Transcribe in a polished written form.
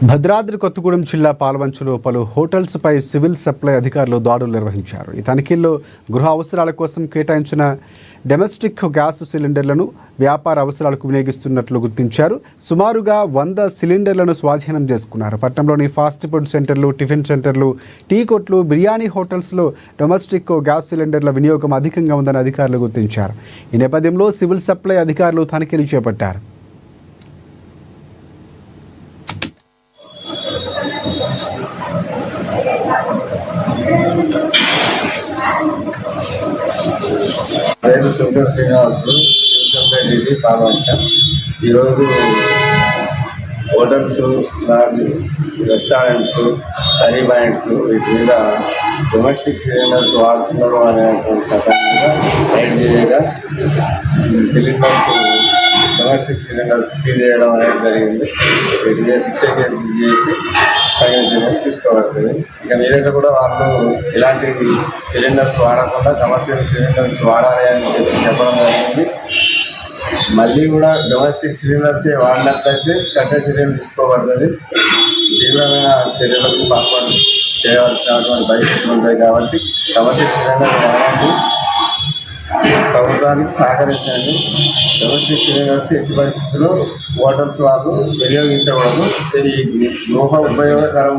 భద్రాద్రి కొత్తగూడెం జిల్లా పాల్వంచలో పలు హోటల్స్పై civil supply అధికారులు దాడులు నిర్వహించారు. ఈ తనిఖీల్లో గృహ అవసరాల కోసం కేటాయించిన డొమెస్టిక్ గ్యాస్ సిలిండర్లను వ్యాపార అవసరాలకు వినియోగిస్తున్నట్లు గుర్తించారు. సుమారుగా 100 సిలిండర్లను స్వాధీనం చేసుకున్నారు. పట్టణంలోని ఫాస్ట్ ఫుడ్ సెంటర్లు, టిఫిన్ సెంటర్లు, టీ కొట్లు, బిర్యానీ హోటల్స్లో డొమెస్టిక్ గ్యాస్ సిలిండర్ల వినియోగం అధికంగా ఉందని అధికారులు గుర్తించారు. ఈ నేపథ్యంలో సివిల్ సప్లై అధికారులు తనిఖీలు చేపట్టారు. పేరు శంకర్ శ్రీనివాసులు, శివశంపేట పాల్వంచ. ఈరోజు hotels, lodge, restaurants, curry points వీటి మీద డొమెస్టిక్ సిలిండర్స్ వాడుతున్నారు అనేటువంటి కథ మీద రైడ్ చేయగా సిలిండర్స్, డొమెస్టిక్ సిలిండర్స్ సీల్ చేయడం అనేది జరిగింది. వీటి మీద 6 కేసులు చేసి తగిన చర్యలు తీసుకోబడుతుంది. ఇక మీదట కూడా వాళ్ళు ఇలాంటి సిలిండర్స్ వాడకుండా కమర్షియల్ సిలిండర్స్ వాడాలి అని చెప్పడం జరిగింది. మళ్ళీ కూడా డొమెస్టిక్ సిలిండర్సే వాడినట్లయితే కట్టే చర్యలు తీసుకోబడుతుంది. తీవ్రమైన చర్యలకు పాల్పడి చేయవలసినటువంటి పరిస్థితులు ఉంటాయి. కాబట్టి కమర్షియల్ సిలిండర్ వాడండి, ప్రభుత్వానికి సహకరించండి. డొమెస్టిక్ సిలిండర్స్ ఎట్టి పరిస్థితుల్లో హోటల్స్ వాళ్ళు వినియోగించకూడదు. ఇది గృహ ఉపయోగకరం.